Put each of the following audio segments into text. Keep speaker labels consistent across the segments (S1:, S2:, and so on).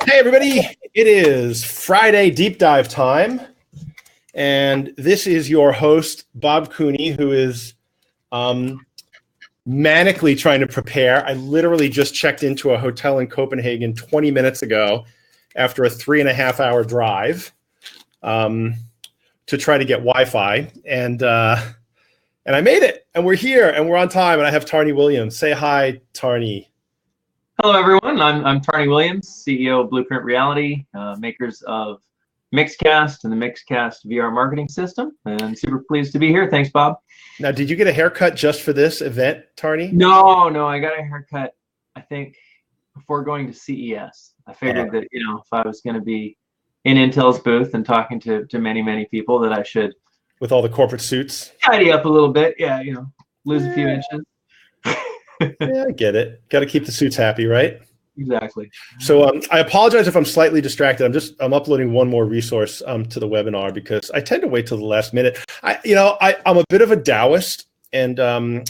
S1: Hey everybody, it is Friday deep dive time, and this is your host Bob Cooney, who is manically trying to prepare. I literally just checked into a hotel in Copenhagen 20 minutes ago after a 3.5-hour drive to try to get Wi-Fi, and I made it, and we're here, and we're on time, and I have Tarrnie Williams. Say hi, Tarrnie.
S2: Hello, everyone. I'm Tarrnie Williams, CEO of Blueprint Reality, makers of Mixcast and the Mixcast VR marketing system, and super pleased to be here. Thanks, Bob.
S1: Now, did you get a haircut just for this event, Tarrnie?
S2: No, I got a haircut, I think, before going to CES. I figured that, if I was going to be in Intel's booth and talking to many people, that I should...
S1: With all the corporate suits?
S2: Tidy up a little bit, lose a few inches.
S1: Yeah, I get it. Got to keep the suits happy, right?
S2: Exactly.
S1: So I apologize if I'm slightly distracted. I'm uploading one more resource to the webinar because I tend to wait till the last minute. I'm a bit of a Taoist, and one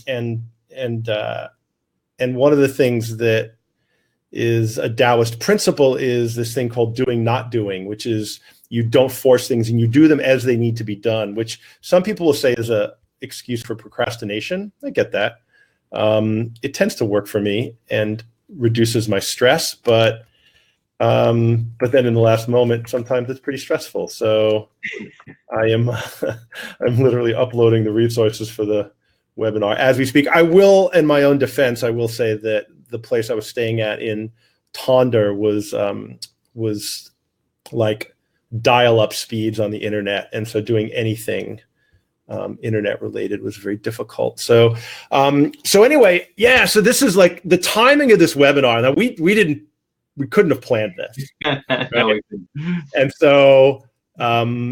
S1: of the things that is a Taoist principle is this thing called doing, not doing, which is you don't force things and you do them as they need to be done, which some people will say is a excuse for procrastination. I get that. It tends to work for me and reduces my stress, but then in the last moment, sometimes it's pretty stressful. So I'm literally uploading the resources for the webinar as we speak. I will, in my own defense, I will say that the place I was staying at in Tonder was like dial-up speeds on the internet, and so doing anything internet related was very difficult. So anyway, yeah. So this is like the timing of this webinar. Now we couldn't have planned this, right? No, we couldn't. And so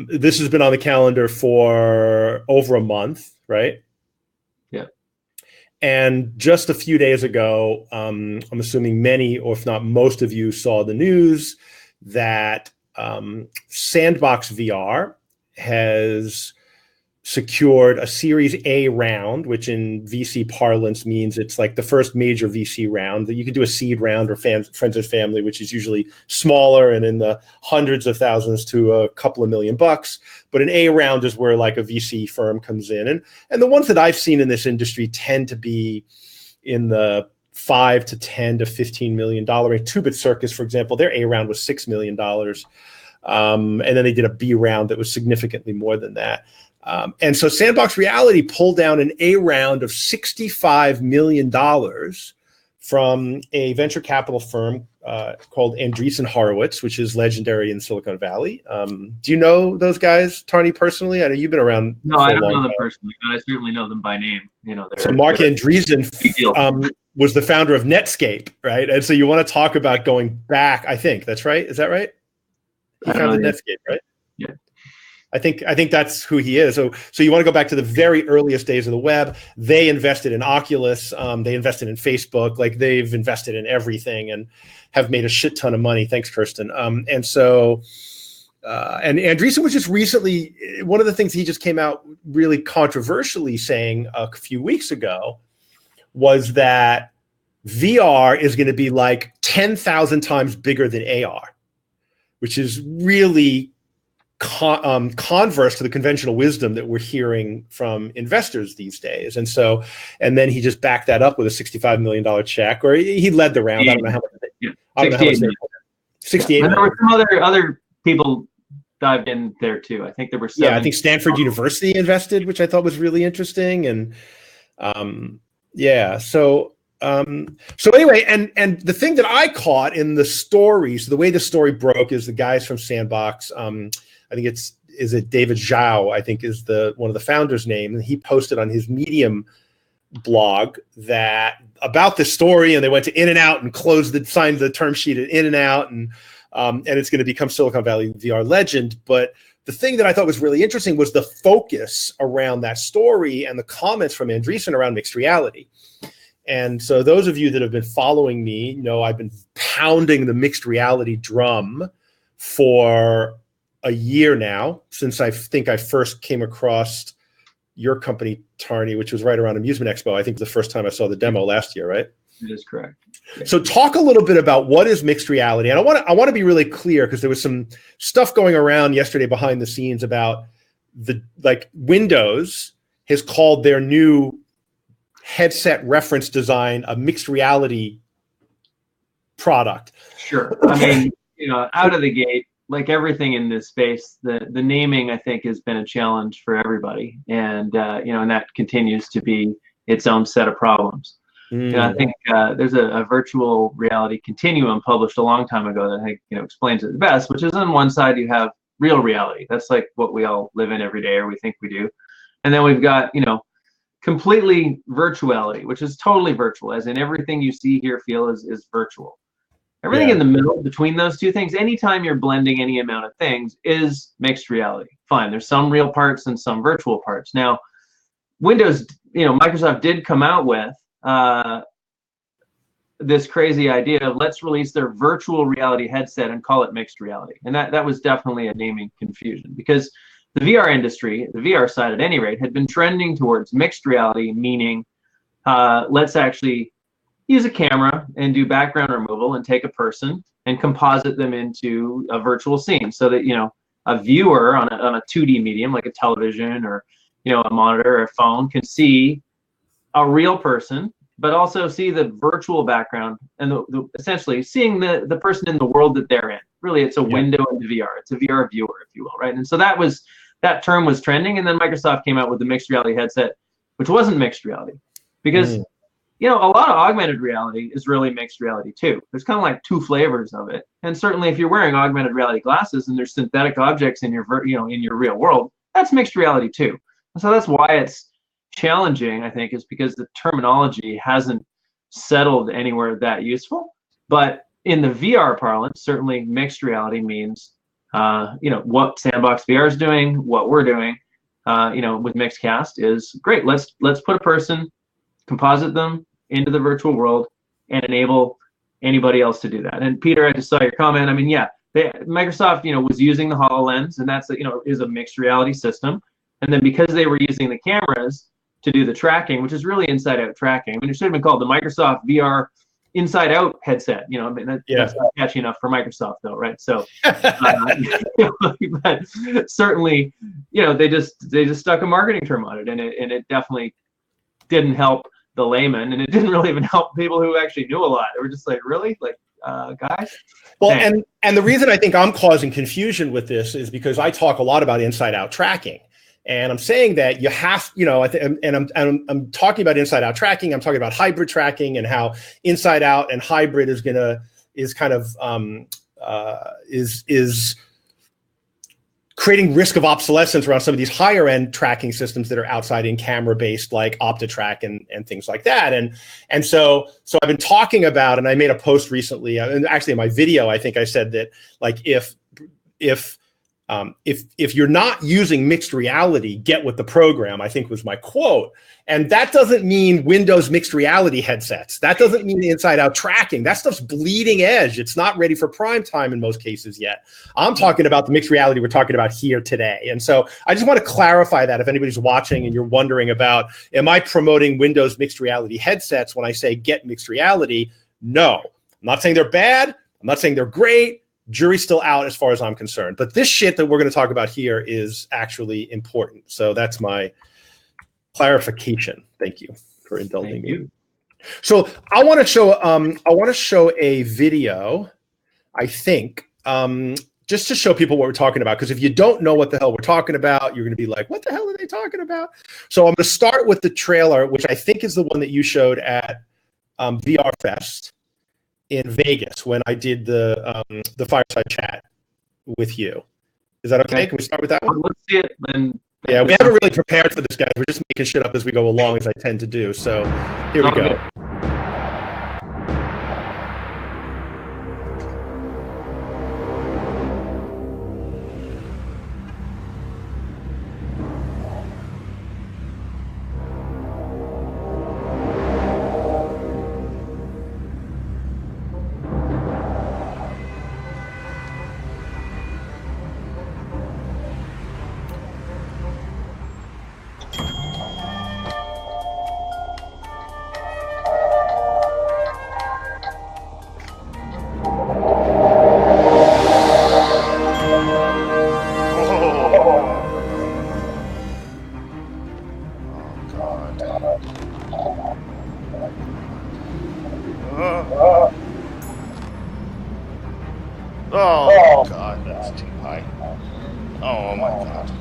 S1: this has been on the calendar for over a month, right?
S2: Yeah.
S1: And just a few days ago, I'm assuming many, or if not most of you, saw the news that Sandbox VR has secured a Series A round, which in VC parlance means it's like the first major VC round. That you can do a seed round or friends and family, which is usually smaller and in the hundreds of thousands to a couple of $1 million. But an A round is where like a VC firm comes in, and the ones that I've seen in this industry tend to be in the $5 to $10 to $15 million range. 2-Bit Circus, for example, their A round was $6 million, and then they did a B round that was significantly more than that. And so Sandbox Reality pulled down an A round of $65 million from a venture capital firm called Andreesen Horowitz, which is legendary in Silicon Valley. Do you know those guys, Tarrnie, personally? I know you've been around.
S2: No, I don't know them personally, but I certainly know them by name.
S1: So Mark Andreesen was the founder of Netscape, right? And so you want to talk about going back, I think. That's right? Is that right? He founded Netscape, right?
S2: Yeah.
S1: I think that's who he is. So you want to go back to the very earliest days of the web. They invested in Oculus. They invested in Facebook. Like they've invested in everything and have made a shit ton of money. Thanks, Kirsten. And Andreesen was just recently, one of the things he just came out really controversially saying a few weeks ago was that VR is going to be like 10,000 times bigger than AR, which is really converse to the conventional wisdom that we're hearing from investors these days. And then he just backed that up with a $65 million check, or he led the round. I don't know how much.
S2: Yeah.
S1: I don't know how much. 68
S2: million.
S1: million.
S2: There were some other people dived in there too. I think there were 7.
S1: Yeah, I think Stanford University invested, which I thought was really interesting. And yeah, so anyway, and the thing that I caught in the story, so the way the story broke is the guys from Sandbox, I think is it David Zhao, I think is one of the founders' name, and he posted on his Medium blog that about this story, and they went to In-N-Out and signed the term sheet at In-N-Out, and it's going to become Silicon Valley VR legend. But the thing that I thought was really interesting was the focus around that story and the comments from Andreesen around mixed reality. And so those of you that have been following me know I've been pounding the mixed reality drum for a year now, since I think I first came across your company, Tarrnie, which was right around Amusement Expo. I think the first time I saw the demo last year, right?
S2: It is correct.
S1: So talk a little bit about what is mixed reality. And I want to be really clear, because there was some stuff going around yesterday behind the scenes about Windows has called their new headset reference design a mixed reality product.
S2: Sure. I mean, out of the gate, like everything in this space, the naming, I think, has been a challenge for everybody. And, and that continues to be its own set of problems. I think there's a virtual reality continuum published a long time ago that I think explains it the best, which is on one side you have real reality. That's like what we all live in every day, or we think we do. And then we've got, completely virtuality, which is totally virtual, as in everything you see, hear, feel is virtual. Everything in the middle between those two things, anytime you're blending any amount of things, is mixed reality. Fine, there's some real parts and some virtual parts. Now, Windows, Microsoft did come out with this crazy idea of let's release their virtual reality headset and call it mixed reality. And that was definitely a naming confusion, because the VR industry, the VR side at any rate, had been trending towards mixed reality, meaning let's actually use a camera and do background removal and take a person and composite them into a virtual scene, so that a viewer on a 2D medium like a television or a monitor or a phone can see a real person, but also see the virtual background and essentially seeing the person in the world that they're in. Really, it's a window into VR. It's a VR viewer, if you will, right? And so that term was trending, and then Microsoft came out with the mixed reality headset, which wasn't mixed reality, because a lot of augmented reality is really mixed reality too. There's kind of like two flavors of it, and certainly if you're wearing augmented reality glasses and there's synthetic objects in your in your real world, that's mixed reality too. And so that's why it's challenging, I think, is because the terminology hasn't settled anywhere that useful. But in the VR parlance, certainly mixed reality means what Sandbox VR is doing, what we're doing with Mixcast is great. Let's put a person, composite them into the virtual world, and enable anybody else to do that. And Peter, I just saw your comment. I mean, Microsoft was using the HoloLens, and that's is a mixed reality system. And then because they were using the cameras to do the tracking, which is really inside-out tracking. I mean, it should have been called the Microsoft VR inside-out headset. I mean, that's not catchy enough for Microsoft, though, right? So, but certainly, they just stuck a marketing term on it, and it definitely didn't help the layman, and it didn't really even help people who actually knew a lot. They were just like, really, guys.
S1: Well, and the reason I think I'm causing confusion with this is because I talk a lot about inside-out tracking. And I'm saying that you have, I'm talking about inside out tracking. I'm talking about hybrid tracking, and how inside out and hybrid is creating risk of obsolescence around some of these higher end tracking systems that are outside in camera based, like OptiTrack and things like that. And so I've been talking about, and I made a post recently, and actually in my video, I think I said that, like, if you're not using mixed reality, get with the program, I think was my quote. And that doesn't mean Windows mixed reality headsets. That doesn't mean inside out tracking. That stuff's bleeding edge. It's not ready for prime time in most cases yet. I'm talking about the mixed reality we're talking about here today. And so I just want to clarify that if anybody's watching and you're wondering about, am I promoting Windows mixed reality headsets when I say get mixed reality? No, I'm not saying they're bad. I'm not saying they're great. Jury's still out as far as I'm concerned. But this shit that we're going to talk about here is actually important. So that's my clarification. Thank you for indulging me. So I want to show a video, I think, just to show people what we're talking about. Because if you don't know what the hell we're talking about, you're going to be like, what the hell are they talking about? So I'm going to start with the trailer, which I think is the one that you showed at VR Fest in Vegas when I did the fireside chat with you. Is that okay? Can we start with that one?
S2: Let's see it.
S1: Yeah, we haven't really prepared for this, guys. We're just making shit up as we go along, as I tend to do. So here we go.
S3: Oh my god.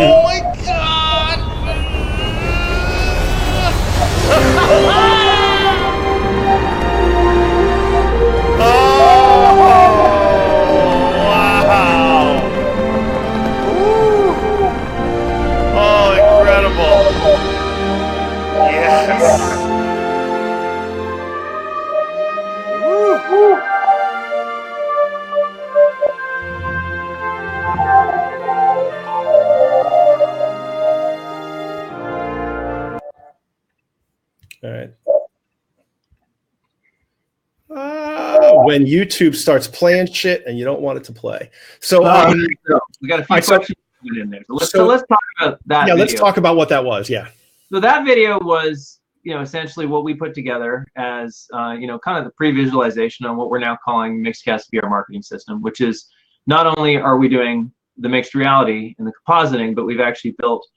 S3: Oh my god!
S1: All right. When YouTube starts playing shit and you don't want it to play. So
S2: we got a few questions in there. So let's talk about that.
S1: Yeah,
S2: video.
S1: let's talk about what that was. Yeah.
S2: So that video was, essentially what we put together as, kind of the pre-visualization on what we're now calling Mixcast VR marketing system, which is not only are we doing the mixed reality and the compositing, but we've actually built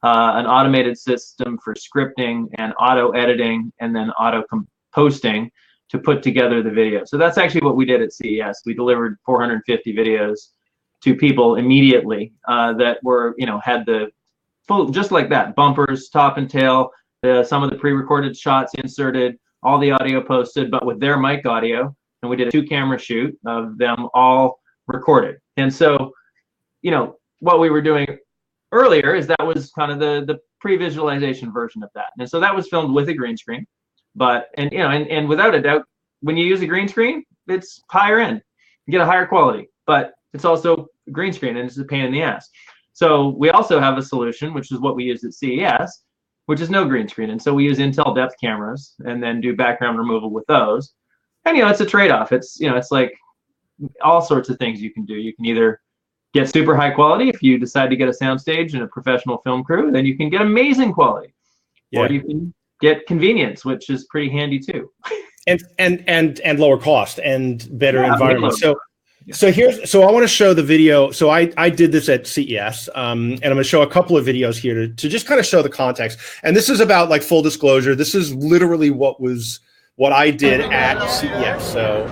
S2: an automated system for scripting and auto editing and then auto posting to put together the video. So that's actually what we did at CES. We delivered 450 videos to people immediately that were, had the full, just like that, bumpers, top and tail, some of the pre-recorded shots inserted, all the audio posted, but with their mic audio. And we did a 2-camera shoot of them all recorded. And so, what we were doing earlier is that was kind of the pre-visualization version of that. And so that was filmed with a green screen. But, and without a doubt, when you use a green screen, it's higher end. You get a higher quality, but it's also a green screen and it's a pain in the ass. So we also have a solution, which is what we used at CES, which is no green screen. And so we use Intel depth cameras and then do background removal with those. And, it's a trade-off. It's, it's like all sorts of things you can do. You can either get super high quality if you decide to get a soundstage and a professional film crew, then you can get amazing quality. Yeah. Or you can get convenience, which is pretty handy too.
S1: and lower cost and better environment. So I want to show the video. So I did this at CES, and I'm going to show a couple of videos here to just kind of show the context. And this is about, like, full disclosure. This is literally what I did at CES. So,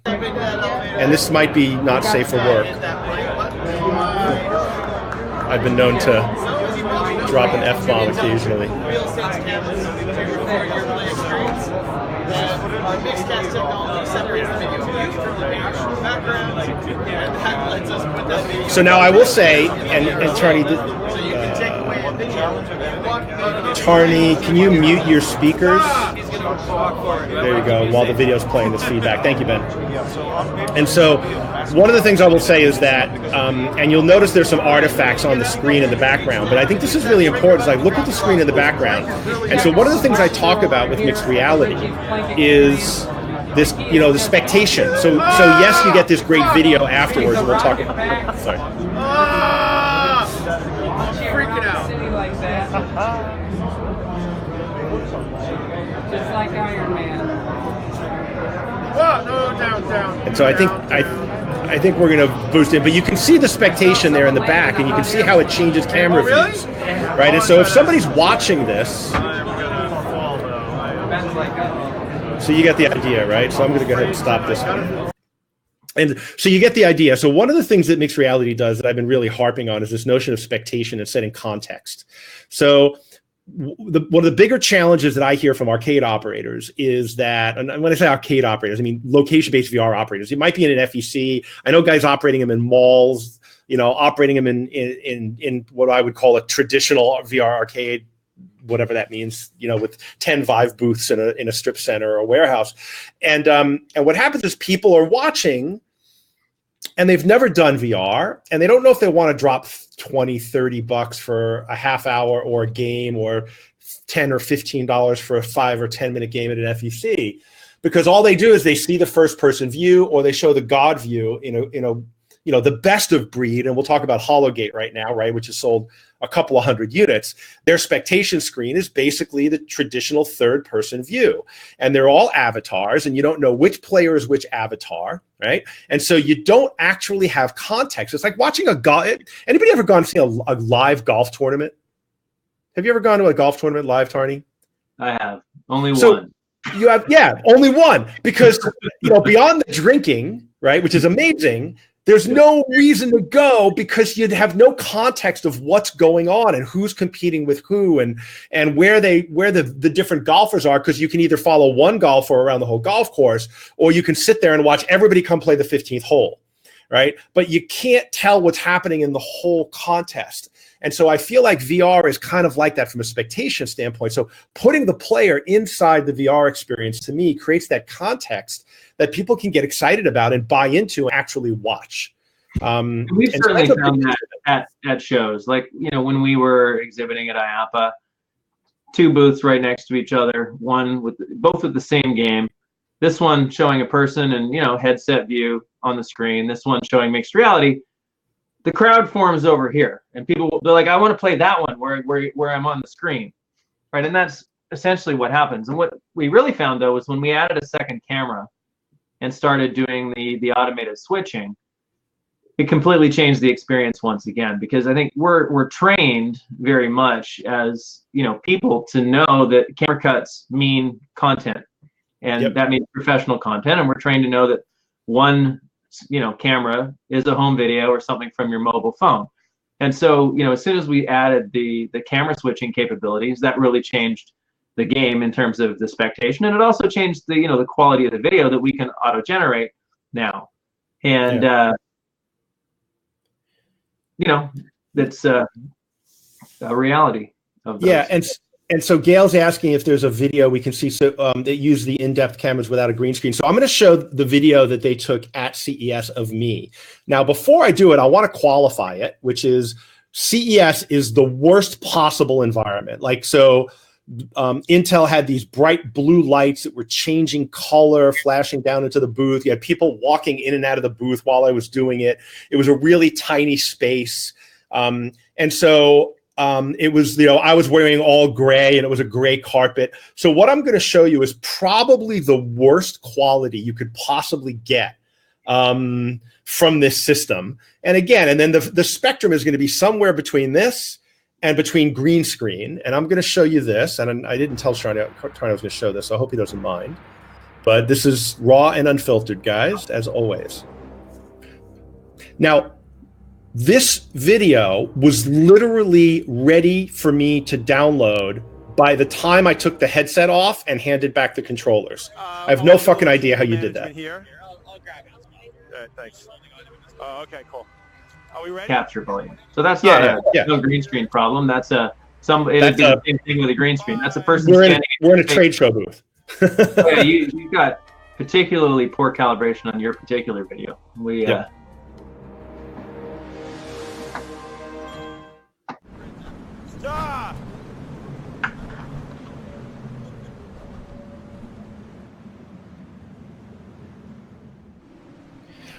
S1: and this might be not safe for work. I've been known to drop an F-bomb occasionally. So now I will say, and Tarrnie, can you mute your speakers? There you go, while the video's playing this feedback. Thank you, Ben. And so one of the things I will say is that, and you'll notice there's some artifacts on the screen in the background, but I think this is really important. It's like, look at the screen in the background. And so one of the things I talk about with mixed reality is this, the spectation. So yes, you get this great video afterwards, and we'll talk about it. Sorry.
S4: Freaking out. Just like Iron Man. Whoa, no, down.
S1: And so I think we're going to boost it, but you can see the spectation there in the back, and you can see how it changes camera views, right? And so if somebody's watching this, so you get the idea, right? So I'm going to go ahead and stop this one. And so you get the idea. So one of the things that mixed reality does that I've been really harping on is this notion of spectation and setting context. So one of the bigger challenges that I hear from arcade operators is that, and when I say arcade operators, I mean location-based VR operators. It might be in an FEC. I know guys operating them in malls, operating them in what I would call a traditional VR arcade, whatever that means, with 10 Vive booths in a strip center or a warehouse. And what happens is people are watching and they've never done VR, and they don't know if they want to drop $20-30 for a half hour or a game, or $10 or $15 for a 5 or 10 minute game at an FEC, because all they do is they see the first person view, or they show the God view in the best of breed, and we'll talk about Hologate right now, right, which has sold a couple of hundred units. Their spectation screen is basically the traditional third-person view, and they're all avatars, and you don't know which player is which avatar, right? And so you don't actually have context. It's like watching a golf. Anybody ever gone to see a live golf tournament? Have you ever gone to a golf tournament live, Tarrnie?
S2: I have. Only one.
S1: You have, only one, because beyond the drinking, right, which is amazing, there's no reason to go because you'd have no context of what's going on and who's competing with who and where the different golfers are, because you can either follow one golfer around the whole golf course, or you can sit there and watch everybody come play the 15th hole, right? But you can't tell what's happening in the whole contest. And so I feel like VR is kind of like that from a spectation standpoint. So putting the player inside the VR experience, to me, creates that context that people can get excited about and buy into and actually watch.
S2: We've certainly found that at shows. Like, when we were exhibiting at IAAPA, 2 booths right next to each other, both with the same game. This one showing a person and, headset view on the screen. This one showing mixed reality. The crowd forms over here, and they're like, I want to play that one where I'm on the screen, right? And that's essentially what happens. And what we really found, though, was when we added a second camera and started doing the automated switching, it completely changed the experience once again, because I think we're trained very much as people to know that camera cuts mean content, and that means professional content, and we're trained to know that one camera is a home video or something from your mobile phone. And so, as soon as we added the camera switching capabilities, that really changed the game in terms of the spectation, and it also changed the quality of the video that we can auto generate now. And that's a reality of those.
S1: And so Gail's asking if there's a video we can see that use the in-depth cameras without a green screen. So I'm going to show the video that they took at CES of me. Now, before I do it, I want to qualify it, which is CES is the worst possible environment. Like, so Intel had these bright blue lights that were changing color, flashing down into the booth. You had people walking in and out of the booth while I was doing it. It was a really tiny space. And so it was, I was wearing all gray, and it was a gray carpet. So what I'm going to show you is probably the worst quality you could possibly get from this system. And again, and then the spectrum is going to be somewhere between this and between green screen. And I'm going to show you this. And I didn't tell Tarrnie I was going to show this, so I hope he doesn't mind. But this is raw and unfiltered, guys, as always. Now, this video was literally ready for me to download by the time I took the headset off and handed back the controllers. I have no fucking idea how you did that.
S3: Here. I'll grab it. Thanks. Okay, cool. Are we ready?
S2: Capture volume. So that's not no green screen problem. That's the same thing with a green screen. That's a person standing.
S1: We're in a trade show booth.
S2: You've got particularly poor calibration on your particular video.
S3: Stop!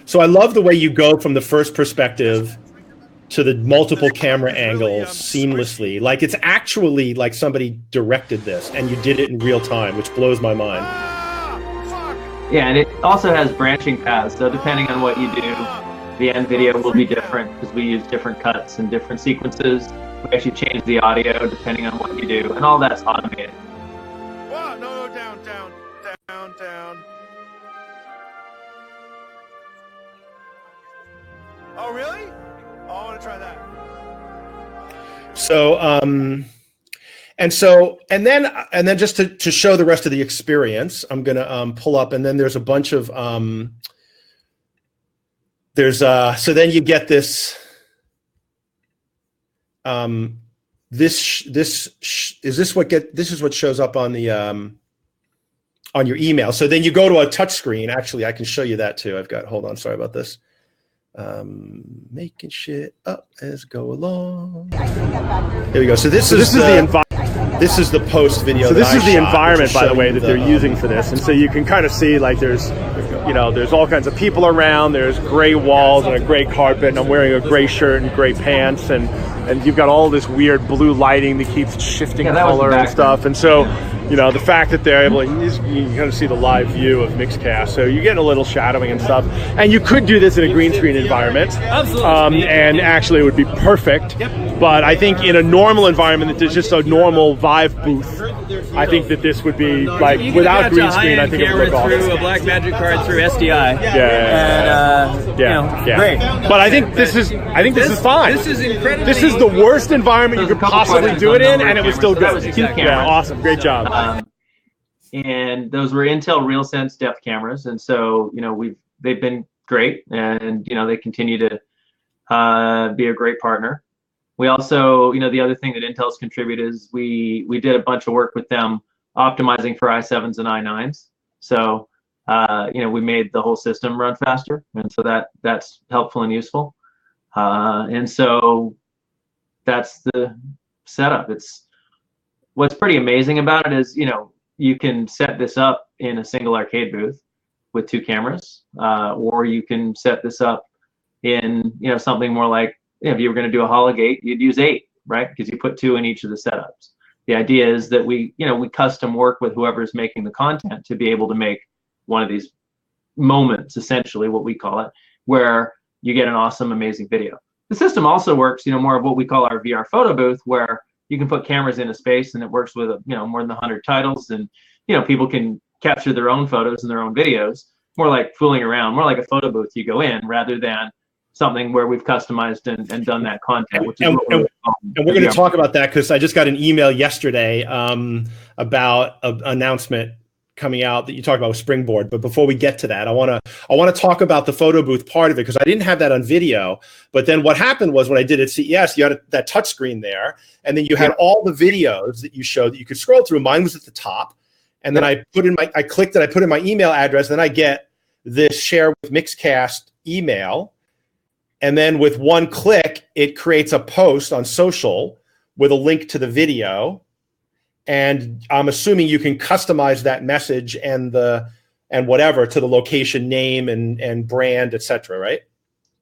S1: So I love the way you go from the first perspective to the multiple camera angles seamlessly. Like, it's actually like somebody directed this and you did it in real time, which blows my mind.
S2: Yeah, and it also has branching paths. So depending on what you do, the end video will be different because we use different cuts and different sequences. We actually change the audio depending on what you do, and all that's automated.
S3: Whoa, no, down. Oh, really? Oh, I want to try that.
S1: So, and then just to show the rest of the experience, I'm gonna pull up, and then there's a bunch of so then you get this. This is what shows up on the on your email. So then you go to a touch screen. Actually, I can show you that too. Hold on, sorry about this. Making shit up as go along. Here we go. So this is the environment. This is the post video.
S5: So this is the
S1: shot,
S5: environment, by the way, that they're
S1: the,
S5: using for this. And so you can kind of see, like, there's all kinds of people around. There's gray walls and a gray carpet, and I'm wearing a gray shirt and gray pants, and you've got all this weird blue lighting that keeps shifting color and stuff. And so, the fact that they're able to, you kind of see the live view of Mixcast, so you're getting a little shadowing and stuff. And you could do this in a green screen environment. Absolutely. And actually it would be perfect. Yep. But I think in a normal environment that there's just a normal Vive booth, I think that this would be, like, without green screen, I think it would look awesome.
S6: Through a Blackmagic card through SDI.
S5: Yeah.
S6: Great.
S5: But I think this is fine.
S6: This is incredible.
S5: This is the worst environment you could possibly do it in, and it was still good.
S2: That was 2 cameras.
S5: Yeah, awesome. Great job.
S2: And those were Intel RealSense depth cameras, and so they've been great, and they continue to be a great partner. We also, the other thing that Intel's contributed is we did a bunch of work with them optimizing for i7s and i9s. So we made the whole system run faster, and so that's helpful and useful. And so that's the setup. What's pretty amazing about it is you can set this up in a single arcade booth with 2 cameras, or you can set this up in something more like, if you were going to do a Hologate, you'd use 8, right? Because you put 2 in each of the setups. The idea is that we custom work with whoever's making the content to be able to make one of these moments, essentially what we call it, where you get an awesome, amazing video. The system also works, more of what we call our VR photo booth, where you can put cameras in a space and it works with more than 100 titles, and people can capture their own photos and their own videos, more like fooling around, more like a photo booth you go in, rather than something where we've customized and done that content. Which is
S1: we're going to talk about that, because I just got an email yesterday about an announcement coming out that you talked about with Springboard. But before we get to that, I want to talk about the photo booth part of it, because I didn't have that on video. But then what happened was, when I did at CES, you had that touch screen there, and then you had all the videos that you showed that you could scroll through. Mine was at the top, and then I clicked it, I put in my email address, and then I get this share with Mixcast email. And then with one click, it creates a post on social with a link to the video. And I'm assuming you can customize that message and whatever to the location name and brand, etc., right?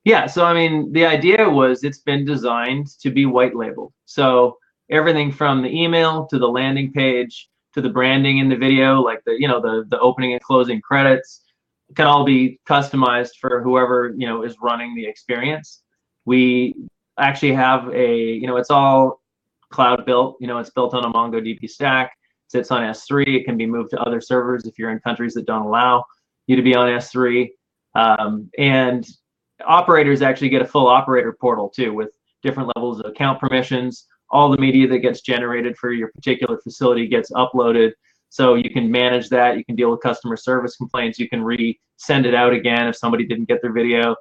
S2: Yeah. So, the idea was, it's been designed to be white labeled. So everything from the email to the landing page to the branding in the video, like the opening and closing credits, can all be customized for whoever is running the experience. We actually have it's all cloud built. It's built on a MongoDB stack, sits on S3. It can be moved to other servers if you're in countries that don't allow you to be on S3. And operators actually get a full operator portal too, with different levels of account permissions. All the media that gets generated for your particular facility gets uploaded. So you can manage that. You can deal with customer service complaints. You can send it out again if somebody didn't get their video.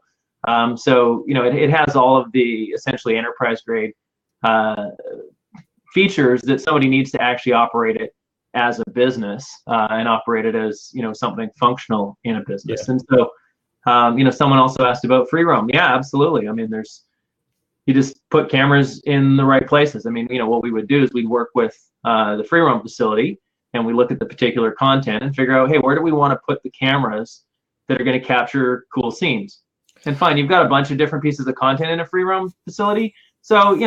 S2: So it has all of the essentially enterprise grade features that somebody needs to actually operate it as a business and operate it as something functional in a business. Yeah. And so someone also asked about free roam. Yeah, absolutely. You just put cameras in the right places. What we would do is we'd work with the free roam facility, and we look at the particular content and figure out, hey, where do we want to put the cameras that are going to capture cool scenes? And fine, you've got a bunch of different pieces of content in a free roam facility. So,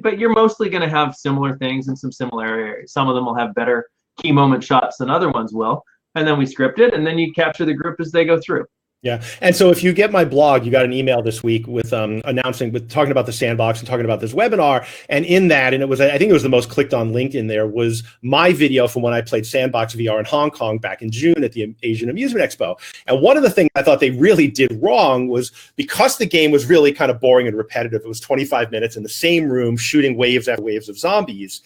S2: but you're mostly going to have similar things in some similar areas. Some of them will have better key moment shots than other ones will. And then we script it, and then you capture the group as they go through.
S1: Yeah. And so if you get my blog, you got an email this week with talking about the Sandbox and talking about this webinar. And in that, and I think it was the most clicked on link in there, was my video from when I played Sandbox VR in Hong Kong back in June at the Asian Amusement Expo. And one of the things I thought they really did wrong was, because the game was really kind of boring and repetitive, it was 25 minutes in the same room shooting waves after waves of zombies.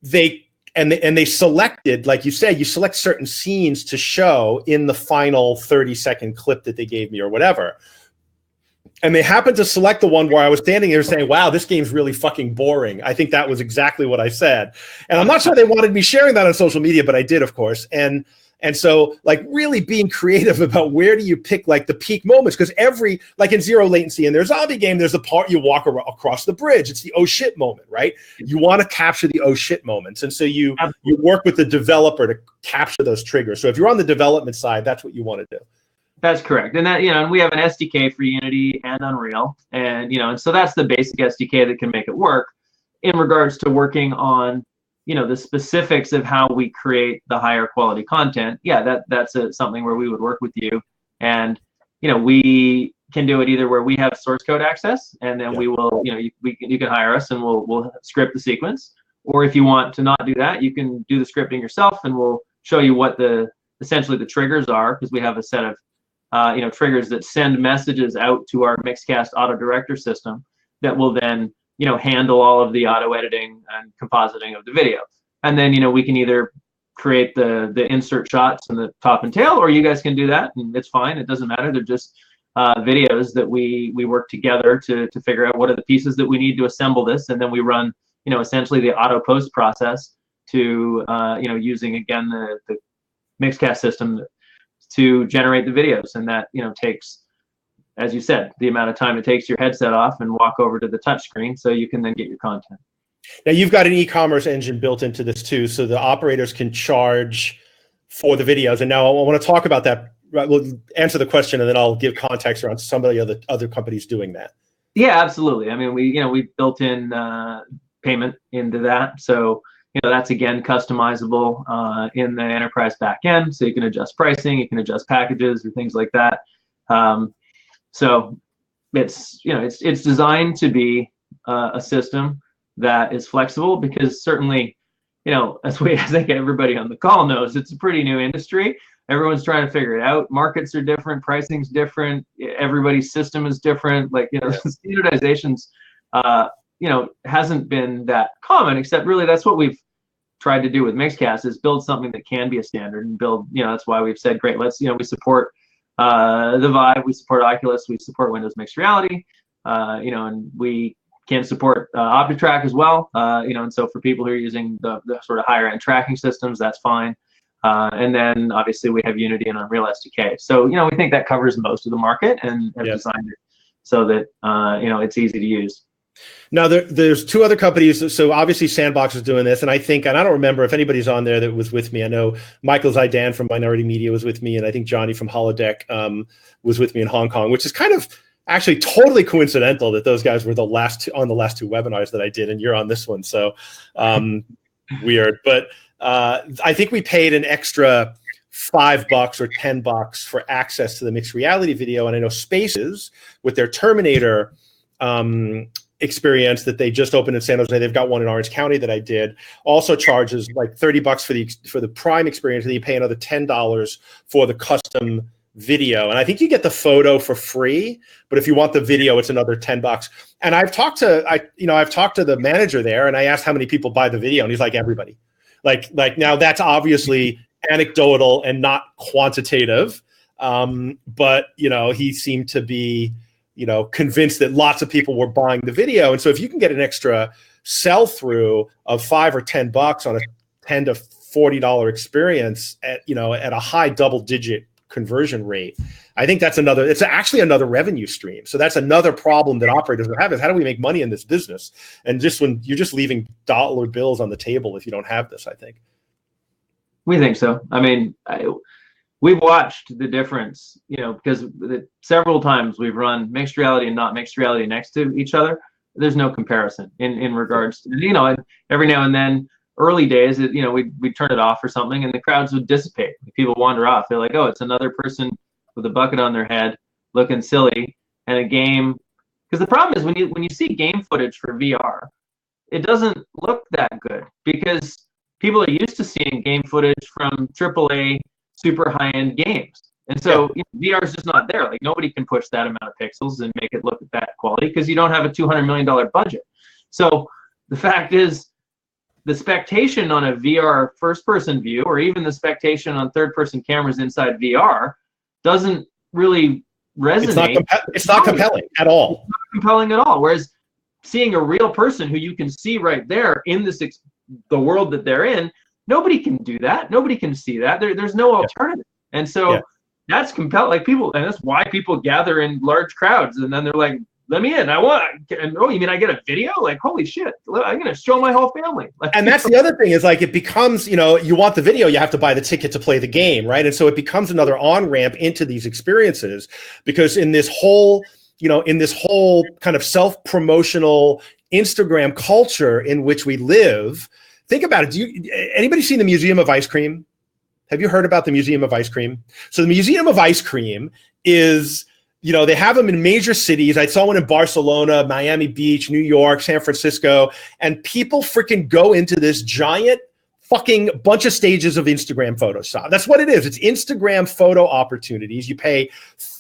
S1: They selected, like you said, you select certain scenes to show in the final 30-second clip that they gave me or whatever. And they happened to select the one where I was standing there saying, wow, this game's really fucking boring. I think that was exactly what I said. And I'm not sure they wanted me sharing that on social media, but I did, of course. And And so like really being creative about where do you pick like the peak moments, because every, like in zero latency in their zombie game, there's the part you walk across the bridge. It's the oh shit moment, right? You want to capture the oh shit moments. And so you work with the developer to capture those triggers. So if you're on the development side, that's what you want to do.
S2: That's correct. And that, and we have an SDK for Unity and Unreal. And, and so that's the basic SDK that can make it work. In regards to working on, the specifics of how we create the higher quality content, that's something where we would work with you. And, we can do it either where we have source code access, and then we will, you can hire us and we'll script the sequence. Or if you want to not do that, you can do the scripting yourself, and we'll show you what essentially the triggers are, because we have a set of triggers that send messages out to our Mixcast auto director system that will then handle all of the auto editing and compositing of the video. And then, we can either create the insert shots in the top and tail, or you guys can do that, and it's fine. It doesn't matter. They're just videos that we work together to figure out what are the pieces that we need to assemble this. And then we run, essentially the auto post process to, using again, the Mixcast system to generate the videos. And that, takes, as you said, the amount of time it takes your headset off and walk over to the touch screen so you can then get your content.
S1: Now you've got an e-commerce engine built into this too, so the operators can charge for the videos. And now I want to talk about that. We'll answer the question and then I'll give context around some of the other companies doing that.
S2: Yeah, absolutely. I mean, we built in payment into that. So, that's again customizable in the enterprise backend. So you can adjust pricing, you can adjust packages or things like that. So it's it's designed to be a system that is flexible, because certainly, as I think everybody on the call knows, it's a pretty new industry. Everyone's trying to figure it out. Markets are different, pricing's different, everybody's system is different. Like, standardizations, hasn't been that common, except really that's what we've tried to do with Mixcast, is build something that can be a standard and build, that's why we've said, great, let's, we support the Vive, we support Oculus, we support Windows Mixed Reality, and we can support OptiTrack as well, and so for people who are using the sort of higher end tracking systems, that's fine. And then obviously we have Unity and Unreal SDK. So, we think that covers most of the market, and have designed it so that, it's easy to use.
S1: Now there's two other companies. So obviously Sandbox is doing this, and I don't remember if anybody's on there that was with me. I know Michael Zaidan from Minority Media was with me, and I think Johnny from Holodeck was with me in Hong Kong, which is kind of actually totally coincidental that those guys were on the last two webinars that I did, and you're on this one. So weird, but I think we paid an extra $5 or $10 for access to the mixed reality video, and I know Spaces with their Terminator experience that they just opened in San Jose. They've got one in Orange County that I did. Also charges like $30 for the Prime experience, and then you pay another $10 for the custom video. And I think you get the photo for free, but if you want the video, it's another $10. And I've talked to the manager there, and I asked how many people buy the video, and he's like, everybody. Like now that's obviously anecdotal and not quantitative, but he seemed to be convinced that lots of people were buying the video. And so if you can get an extra sell through of $5 or $10 on a $10 to $40 experience at a high double digit conversion rate, I think it's actually another revenue stream. So that's another problem that operators will have, is how do we make money in this business? And just when you're just leaving dollar bills on the table if you don't have this, I think.
S2: We think so. I mean, we've watched the difference, because several times we've run mixed reality and not mixed reality next to each other. There's no comparison in regards to, and every now and then, early days, we'd turn it off or something, and the crowds would dissipate. People wander off. They're like, oh, it's another person with a bucket on their head looking silly, and a game. Because the problem is when you see game footage for VR, it doesn't look that good, because people are used to seeing game footage from AAA super high-end games. And so VR is just not there. Like, nobody can push that amount of pixels and make it look at that quality, because you don't have a $200 million budget. So the fact is, the spectation on a VR first-person view, or even the spectation on third-person cameras inside VR, doesn't really resonate.
S1: It's not compelling at all.
S2: It's not compelling at all. Whereas seeing a real person who you can see right there in the world that they're in, Nobody can do that. Nobody can see that. There's no alternative. And so that's compelling. Like people, and that's why people gather in large crowds. And then they're like, let me in. I want. And, oh, you mean I get a video? Like, holy shit! I'm gonna show my whole family. Like,
S1: and that's the other thing is like it becomes, you know, you want the video, you have to buy the ticket to play the game, right? And so it becomes another on ramp into these experiences because in this whole, you know, in this whole kind of self promotional Instagram culture in which we live, think about it. Anybody seen the Museum of Ice Cream? Have you heard about the Museum of Ice Cream? So the Museum of Ice Cream is, you know, they have them in major cities. I saw one in Barcelona, Miami Beach, New York, San Francisco, and people freaking go into this giant fucking bunch of stages of Instagram Photoshop. That's what it is. It's Instagram photo opportunities. You pay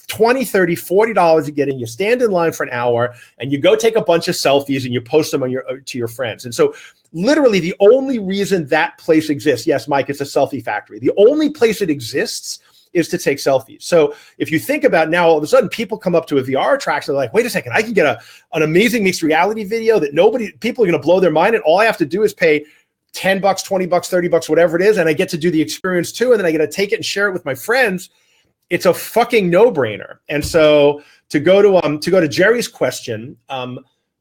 S1: $20, $30, $40 to get in. You stand in line for an hour, and you go take a bunch of selfies, and you post them on to your friends. And so literally the only reason that place exists, yes, Mike, it's a selfie factory. The only place it exists is to take selfies. So if you think about now, all of a sudden people come up to a VR attraction, they're like, wait a second, I can get an amazing mixed reality video that people are going to blow their mind, and all I have to do is pay $10, $20, $30, whatever it is, and I get to do the experience too, and then I get to take it and share it with my friends. It's a fucking no-brainer. And so to go to Jerry's question,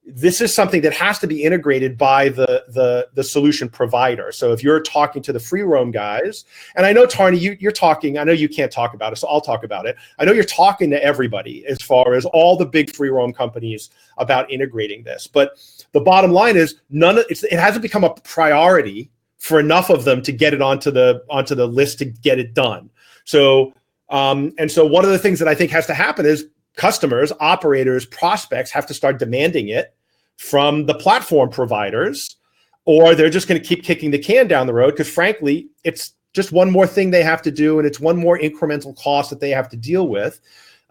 S1: this is something that has to be integrated by the solution provider. So if you're talking to the free roam guys, and I know, Tarrnie, you're talking, I know you can't talk about it, so I'll talk about it. I know you're talking to everybody as far as all the big free roam companies about integrating this. But the bottom line is it hasn't become a priority for enough of them to get it onto the list to get it done. So and so one of the things that I think has to happen is customers, operators, prospects have to start demanding it from the platform providers, or they're just going to keep kicking the can down the road because, frankly, it's just one more thing they have to do, and it's one more incremental cost that they have to deal with.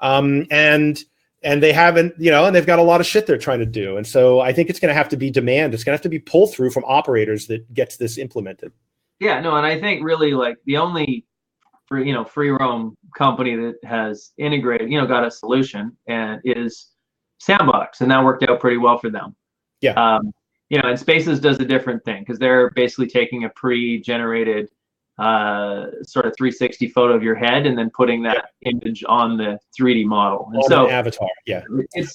S1: And they haven't, you know, and they've got a lot of shit they're trying to do. And so I think it's going to have to be demand. It's going to have to be pull through from operators that gets this implemented.
S2: Yeah, no, and I think really like the only free roam company that has integrated, got a solution and is Sandbox, and that worked out pretty well for them.
S1: Yeah.
S2: And Spaces does a different thing because they're basically taking a pre-generated sort of 360 photo of your head and then putting that image on the 3D model. And so
S1: avatar, yeah.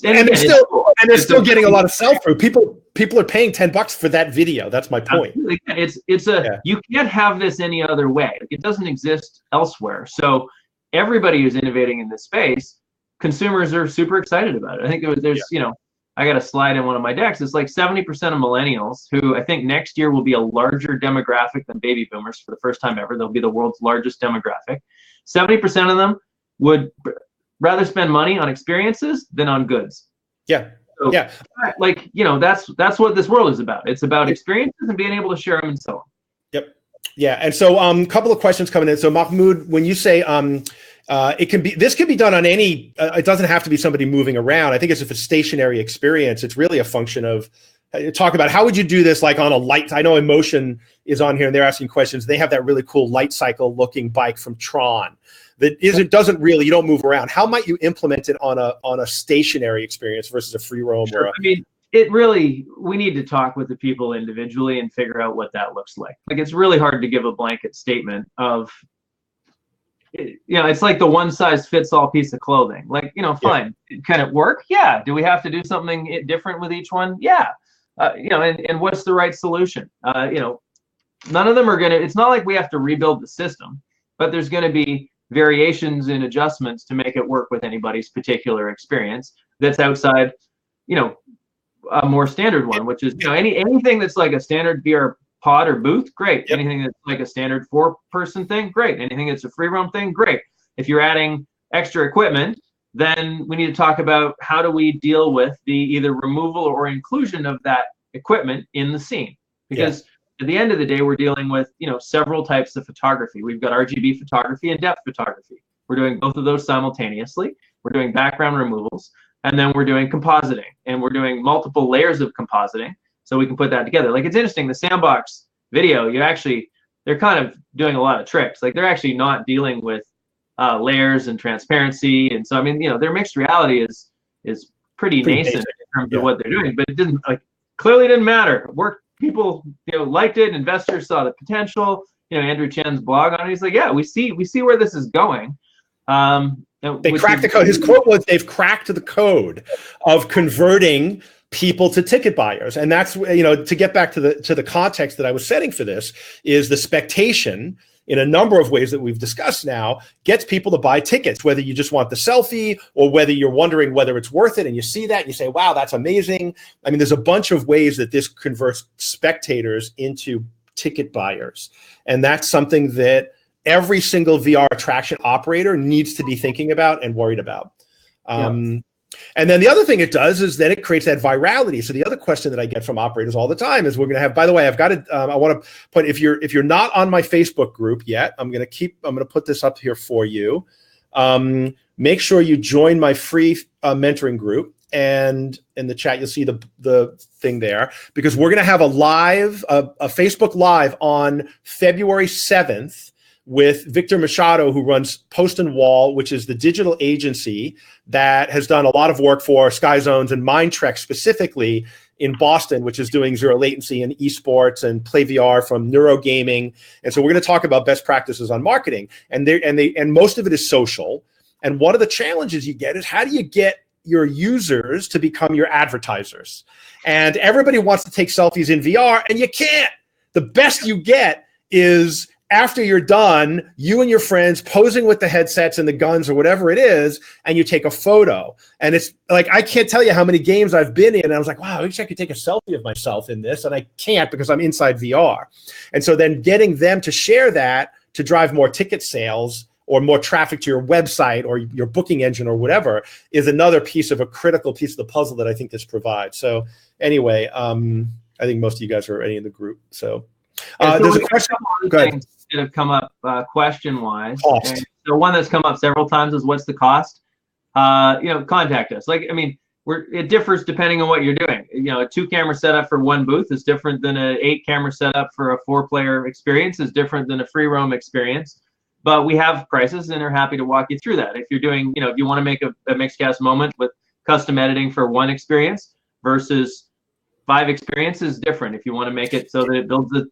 S2: They're
S1: still getting a lot of sell-through. People are paying $10 for that video. That's my point.
S2: You can't have this any other way. Like, it doesn't exist elsewhere. So everybody who's innovating in this space, consumers are super excited about it. I think I got a slide in one of my decks. It's like 70% of millennials, who I think next year will be a larger demographic than baby boomers for the first time ever. They'll be the world's largest demographic. 70% of them would rather spend money on experiences than on goods.
S1: Yeah.
S2: So, that's what this world is about. It's about experiences and being able to share them and so on.
S1: Yep. Yeah. And so a couple of questions coming in. So Mahmoud, when you say this can be done on any, it doesn't have to be somebody moving around. I think if it's a stationary experience, it's really a function of talk about how would you do this, like on a light. I know Emotion is on here and they're asking questions. They have that really cool light cycle looking bike from Tron that doesn't really, you don't move around. How might you implement it on a stationary experience versus a free roam?
S2: Sure. We need to talk with the people individually and figure out what that looks like. Like, it's really hard to give a blanket statement of, it's like the one size fits all piece of clothing. Like, fine. Yeah. Can it work? Yeah. Do we have to do something different with each one? Yeah. And what's the right solution? None of them are it's not like we have to rebuild the system, but there's going to be variations and adjustments to make it work with anybody's particular experience that's outside, a more standard one, which is, anything that's like a standard VR pod or booth, great. Yep. Anything that's like a standard 4-person thing, great. Anything that's a free roam thing, great. If you're adding extra equipment, then we need to talk about how do we deal with the either removal or inclusion of that equipment in the scene. Because at the end of the day, we're dealing with, several types of photography. We've got RGB photography and depth photography. We're doing both of those simultaneously. We're doing background removals, and then we're doing compositing, and we're doing multiple layers of compositing. So we can put that together. Like, it's interesting, the Sandbox video, they're kind of doing a lot of tricks. Like, they're actually not dealing with layers and transparency. And so, their mixed reality is pretty nascent in terms of what they're doing, but it clearly didn't matter. It worked people, liked it. Investors saw the potential. Andrew Chen's blog on it. He's like, yeah, we see where this is going.
S1: They cracked the code. His quote was, "They've cracked the code of converting people to ticket buyers." And that's, to get back to the context that I was setting for this, is the spectation in a number of ways that we've discussed now gets people to buy tickets, whether you just want the selfie or whether you're wondering whether it's worth it, and you see that and you say, wow, that's amazing. I mean, there's a bunch of ways that this converts spectators into ticket buyers. And that's something that every single VR attraction operator needs to be thinking about and worried about. And then the other thing it does is that it creates that virality. So the other question that I get from operators all the time is, we're going to have, by the way, I've got to, I want to put, if you're not on my Facebook group yet, I'm going to put this up here for you. Make sure you join my free mentoring group, and in the chat, you'll see the thing there, because we're going to have a Facebook Live on February 7th with Victor Machado, who runs Post and Wall, which is the digital agency that has done a lot of work for Sky Zones and Mindtrek specifically in Boston, which is doing zero latency and esports and Play VR from neurogaming. And so we're going to talk about best practices on marketing. And most of it is social. And one of the challenges you get is, how do you get your users to become your advertisers? And everybody wants to take selfies in VR, and you can't. The best you get is, after you're done, you and your friends posing with the headsets and the guns or whatever it is, and you take a photo. And it's like, I can't tell you how many games I've been in, and I was like, wow, I wish I could take a selfie of myself in this, and I can't because I'm inside VR. And so then getting them to share that to drive more ticket sales or more traffic to your website or your booking engine or whatever is another a critical piece of the puzzle that I think this provides. So anyway, I think most of you guys are already in the group. So there's a question. Go ahead.
S2: That have come up question-wise. So one that's come up several times is, what's the cost? Contact us. It differs depending on what you're doing. A 2-camera setup for one booth is different than an 8-camera setup for a 4-player experience, is different than a free roam experience. But we have prices, and are happy to walk you through that. If you're doing, if you want to make a Mixcast moment with custom editing for one experience versus 5 experiences, different. If you want to make it so that it builds a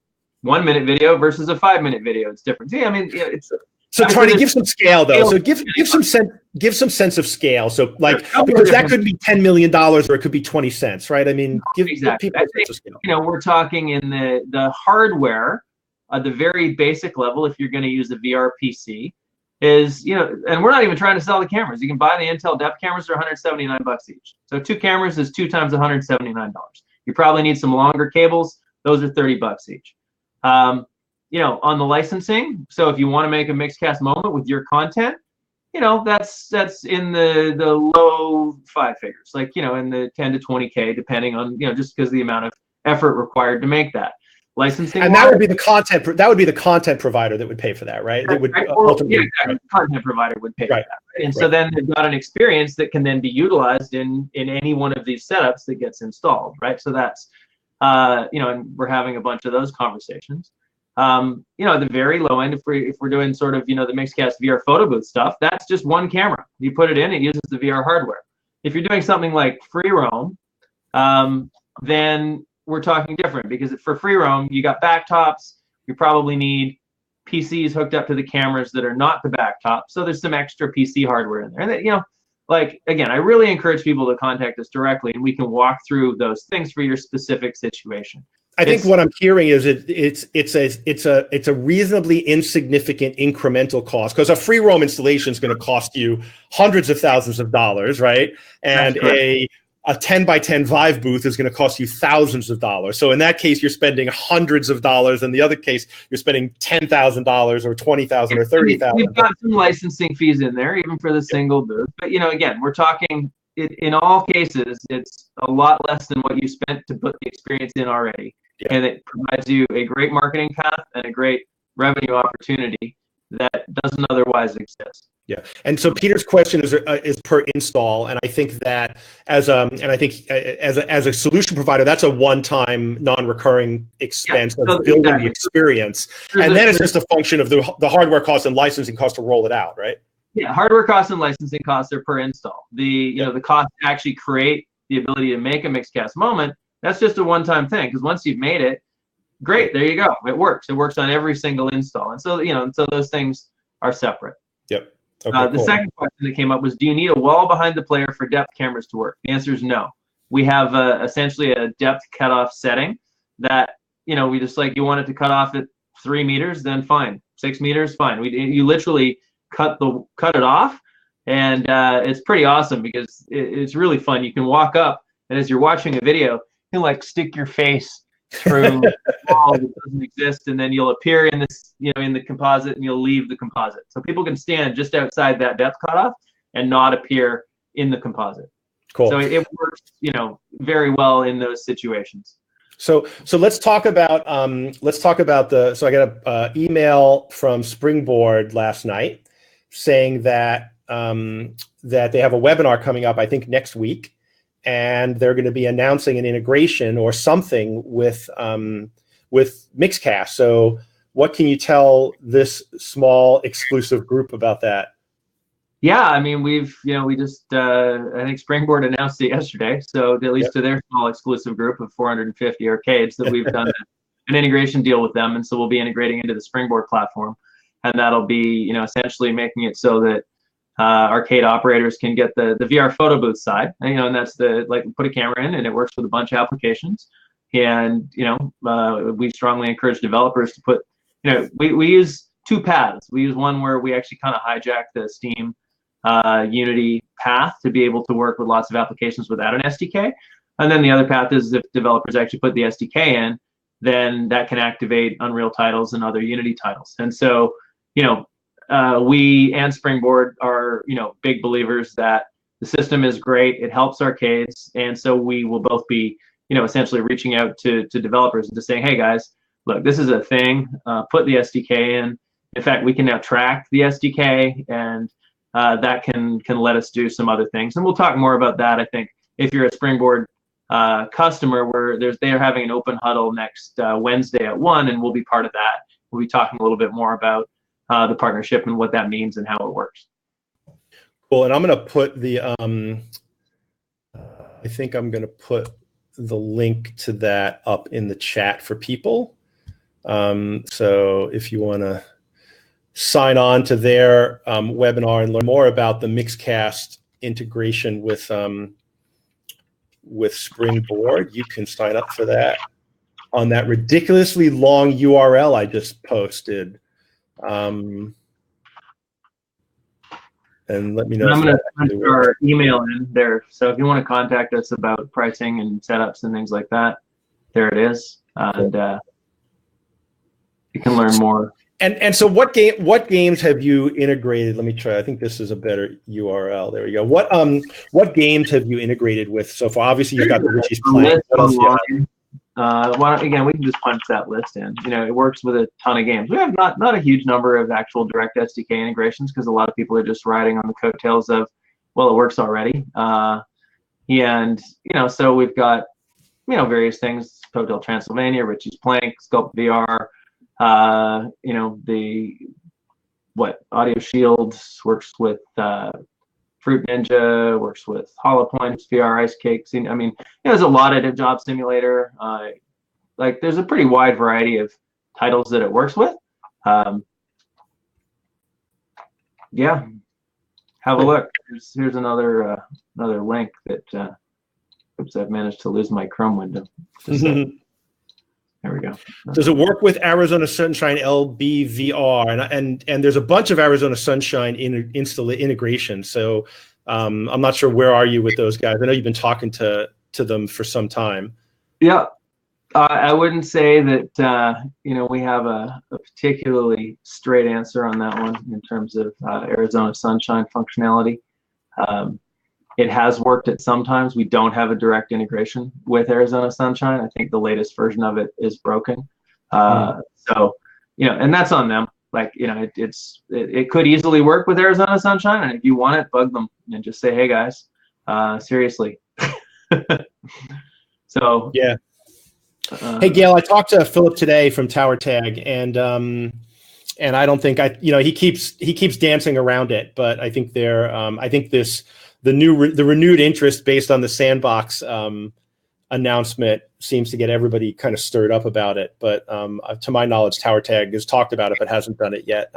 S2: 1-minute video versus a 5-minute video, it's different. Yeah, it's.
S1: So Tarrnie, give some scale though. So give some sense of scale. So because that could be $10 million or it could be 20 cents, right? I mean, give people a sense of scale.
S2: We're talking in the hardware, the very basic level. If you're going to use a VR PC, is and we're not even trying to sell the cameras. You can buy the Intel depth cameras for $179 each. So 2 cameras is 2 times $179. You probably need some longer cables. Those are $30 each. On the licensing, so if you want to make a Mixcast moment with your content, that's in the low 5 figures, in the 10 to 20K, depending on, just because the amount of effort required to make that. Licensing, and
S1: that would be the content. That would be the content provider that would pay for that, right? That would
S2: ultimately, content provider would pay for that, right? And so then they've got an experience that can then be utilized in any one of these setups that gets installed, right? So that's and we're having a bunch of those conversations. At the very low end, if we're doing sort of the Mixcast VR photo booth stuff, that's just 1 camera. You put it in, it uses the VR hardware. If you're doing something like free roam, then we're talking different, because for free roam, you got backtops. You probably need PCs hooked up to the cameras that are not the backtop. So there's some extra PC hardware in there. And that, again, I really encourage people to contact us directly, and we can walk through those things for your specific situation.
S1: I think what I'm hearing is it's a reasonably insignificant incremental cost, because a free roam installation is going to cost you hundreds of thousands of dollars, right? And a 10 by 10 Vive booth is going to cost you thousands of dollars. So in that case, you're spending hundreds of dollars. In the other case, you're spending $10,000 or $20,000 or $30,000.
S2: We've got some licensing fees in there, even for the single booth. But again, we're talking in all cases, it's a lot less than what you spent to put the experience in already. Yeah. And it provides you a great marketing path and a great revenue opportunity that doesn't otherwise exist.
S1: Yeah, and so Peter's question is per install, and I think that as a solution provider, that's a one-time, non-recurring expense of building the experience, and then it's just a function of the hardware cost and licensing cost to roll it out, right?
S2: Yeah, hardware costs and licensing costs are per install. The cost to actually create the ability to make a Mixcast moment That's just a one-time thing, because once you've made it, great, there you go. It works. It works on every single install. And so, so those things are separate.
S1: Yep. Okay,
S2: the second question that came up was, do you need a wall behind the player for depth cameras to work? The answer is no. We have essentially a depth cutoff setting that, we just you want it to cut off at 3 meters, then fine. 6 meters, fine. You literally cut it off, and it's pretty awesome because it's really fun. You can walk up, and as you're watching a video, you can stick your face through a wall that doesn't exist, and then you'll appear in this, in the composite, and you'll leave the composite. So people can stand just outside that depth cutoff and not appear in the composite.
S1: Cool.
S2: So it works, very well in those situations.
S1: So let's talk about so I got an email from Springboard last night saying that that they have a webinar coming up, I think next week, and they're going to be announcing an integration or something with Mixcast. So what can you tell this small exclusive group about that?
S2: Yeah, I mean, we just, I think Springboard announced it yesterday. So at least to their small exclusive group of 450 arcades that we've done an integration deal with them. And so we'll be integrating into the Springboard platform. And that'll be, essentially making it so that arcade operators can get the VR photo booth side. And that's put a camera in and it works with a bunch of applications. And, we strongly encourage developers to put, we use two paths. We use one where we actually kind of hijack the Steam Unity path to be able to work with lots of applications without an SDK. And then the other path is if developers actually put the SDK in, then that can activate Unreal titles and other Unity titles. And so, we and Springboard are, big believers that the system is great. It helps arcades. And so we will both be, essentially reaching out to developers and just saying, hey guys, look, this is a thing, put the SDK in. In fact, we can now track the SDK, and that can let us do some other things. And we'll talk more about that, I think, if you're a Springboard customer, where they're having an open huddle next Wednesday at 1, and we'll be part of that. We'll be talking a little bit more about the partnership and what that means and how it works.
S1: Cool. And I'm going to put the, I think I'm going to put the link to that up in the chat for people. So if you want to sign on to their webinar and learn more about the Mixcast integration with Springboard, you can sign up for that on that ridiculously long URL I just posted. And let me know.
S2: And I'm going to put our email in there. So if you want to contact us about pricing and setups and things like that, there it is. And you can learn more.
S1: And so what games have you integrated? Let me try. I think this is a better URL. There we go. What games have you integrated with so far? Obviously, you've got the Richie's Plank.
S2: Again, we can just punch that list in. It works with a ton of games. We have not a huge number of actual direct SDK integrations because a lot of people are just riding on the coattails of, well, it works already. So we've got, various things: Hotel Transylvania, Richie's Plank, Sculpt VR. Audio Shield works with Fruit Ninja, works with Hollow Points, VR Ice Cakes. There's a lot of Job Simulator. There's a pretty wide variety of titles that it works with. Have a look. Here's another link that. Oops, I've managed to lose my Chrome window. There we go.
S1: Does it work with Arizona Sunshine LBVR? And there's a bunch of Arizona Sunshine integration. So I'm not sure, where are you with those guys? I know you've been talking to them for some time.
S2: Yeah, I wouldn't say that we have a particularly straight answer on that one in terms of Arizona Sunshine functionality. It has worked at some times. We don't have a direct integration with Arizona Sunshine. I think the latest version of it is broken. So, and that's on them. It could easily work with Arizona Sunshine. And if you want it, bug them and just say, hey guys, seriously. So,
S1: yeah. Hey, Gail, I talked to Philip today from Tower Tag, and I don't think he keeps dancing around it, but I think the renewed interest based on the Sandbox announcement seems to get everybody kind of stirred up about it. But to my knowledge, Tower Tag has talked about it, but hasn't done it yet.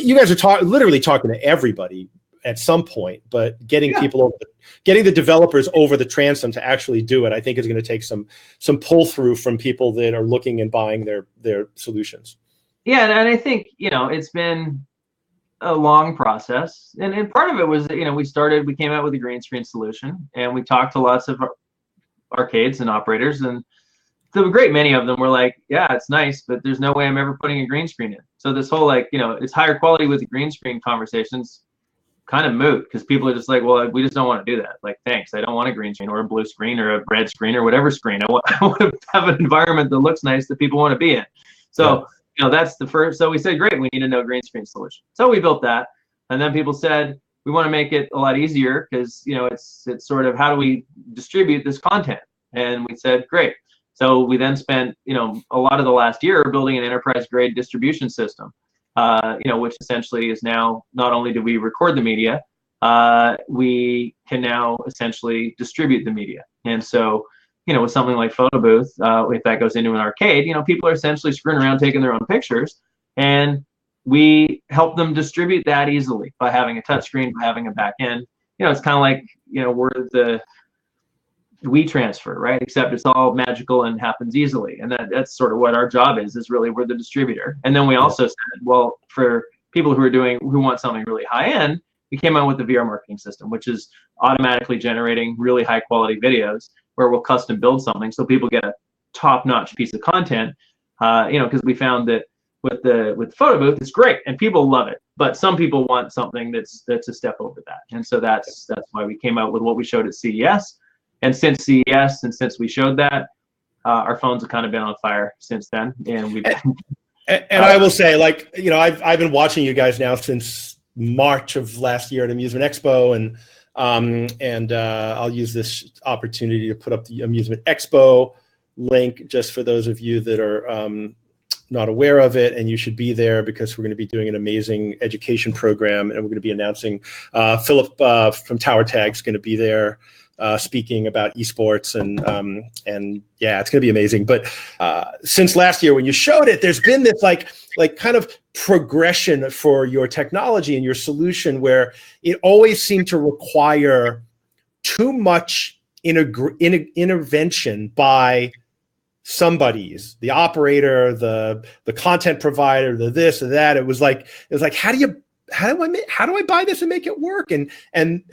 S1: You guys are literally talking to everybody at some point, but getting people over, getting the developers over the transom to actually do it, I think is going to take some pull through from people that are looking and buying their solutions. Yeah,
S2: and I think it's been a long process, and part of it was we came out with a green screen solution, and we talked to lots of arcades and operators, and a great many of them were like, yeah, it's nice, but there's no way I'm ever putting a green screen in. So this whole it's higher quality with the green screen conversations kind of moot, because people are just like, well, we just don't want to do that. Like, thanks, I don't want a green screen or a blue screen or a red screen or whatever screen. I want to have an environment that looks nice that people want to be in. So that's the first. So we said, great, we need a no green screen solution. So we built that, and then people said, we want to make it a lot easier, because it's sort of, how do we distribute this content? And we said, great. So we then spent a lot of the last year building an enterprise grade distribution system, which essentially is now, not only do we record the media, we can now essentially distribute the media. And so with something like Photo Booth, if that goes into an arcade, people are essentially screwing around taking their own pictures, and we help them distribute that easily by having a touch screen, by having a back end. It's kind of like, we're the WeTransfer, right? Except it's all magical and happens easily. And that's sort of what our job is really, we're the distributor. And then we also said, well, for people who want something really high end, we came out with the VR marketing system, which is automatically generating really high quality videos, where we'll custom build something so people get a top-notch piece of content. Because we found that with Photo Booth, it's great and people love it, but some people want something that's a step over that. And so that's why we came out with what we showed at CES. And since CES, and since we showed that, our phones have kind of been on fire since then. And we've
S1: and I will say, I've been watching you guys now since March of last year at Amusement Expo, and I'll use this opportunity to put up the Amusement Expo link just for those of you that are not aware of it, and you should be there, because we're going to be doing an amazing education program, and we're going to be announcing Philip from Tower Tag is going to be there speaking about esports, and yeah, it's going to be amazing. But since last year when you showed it, there's been this like kind of progression for your technology and your solution, where it always seemed to require too much intervention by somebody's, the operator, the content provider, the this or that. It was like how do I buy this and make it work? And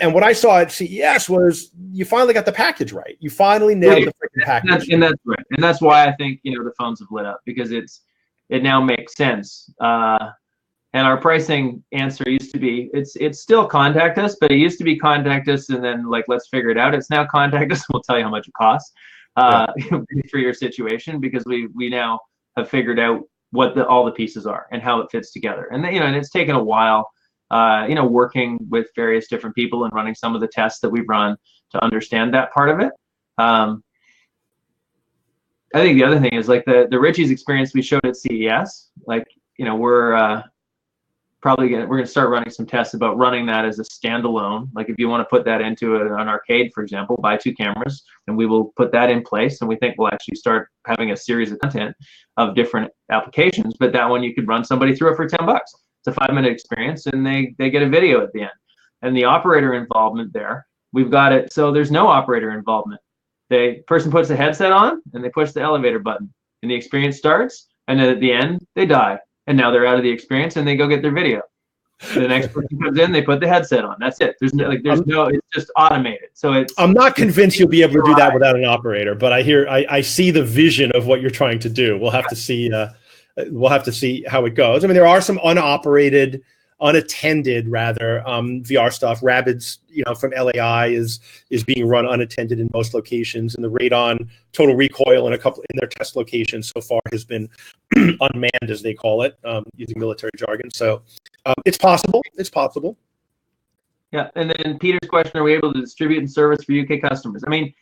S1: what I saw at CES was you finally got the package right. You finally nailed the freaking package.
S2: And that's right. And that's why I think the phones have lit up, because it now makes sense. And our pricing answer used to be, it's still contact us, but it used to be contact us and then let's figure it out. It's now contact us and we'll tell you how much it costs for your situation, because we now have figured out what all the pieces are and how it fits together. And and it's taken a while, working with various different people and running some of the tests that we've run to understand that part of it. I think the other thing is the Ritchie's experience we showed at CES. We're going to start running some tests about running that as a standalone. Like if you want to put that into an arcade, for example, buy 2 cameras, and we will put that in place. And we think we'll actually start having a series of content of different applications. But that one you could run somebody through it for $10. It's a 5-minute experience, and they get a video at the end. And the operator involvement there, we've got it so there's no operator involvement. The person puts the headset on and they push the elevator button, and the experience starts. And then at the end, they die. And now they're out of the experience and they go get their video. The next person comes in, they put the headset on. That's it. There's no, it's just automated. So
S1: I'm not convinced you'll be able to do that without an operator, but I see the vision of what you're trying to do. We'll have to see how it goes. I mean, there are some unattended VR stuff. Rabbids, from LAI is being run unattended in most locations, and the Radon Total Recoil in their test locations so far has been unmanned, as they call it, using military jargon. So it's possible. It's possible.
S2: Yeah, and then Peter's question: are we able to distribute and service for UK customers? I mean,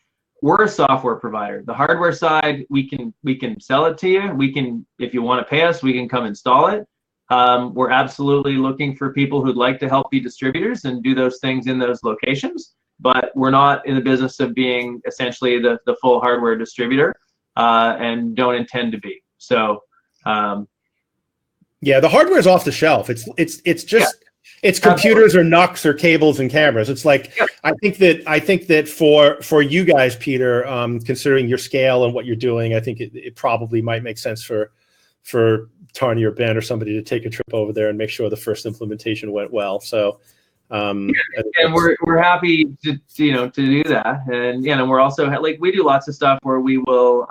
S2: we're a software provider. The hardware side, we can sell it to you. We can, if you want to pay us, we can come install it. We're absolutely looking for people who'd like to help be distributors and do those things in those locations. but we're not in the business of being essentially the full hardware distributor, and don't intend to be. So,
S1: yeah, the hardware is off the shelf. It's just it's computers or NUCs or cables and cameras. It's like I think that for you guys, Peter, considering your scale and what you're doing, I think it probably might make sense for Tarrnie or Ben or somebody to take a trip over there and make sure the first implementation went well. So.
S2: And we're happy to do that, and we're also like, we do lots of stuff where we will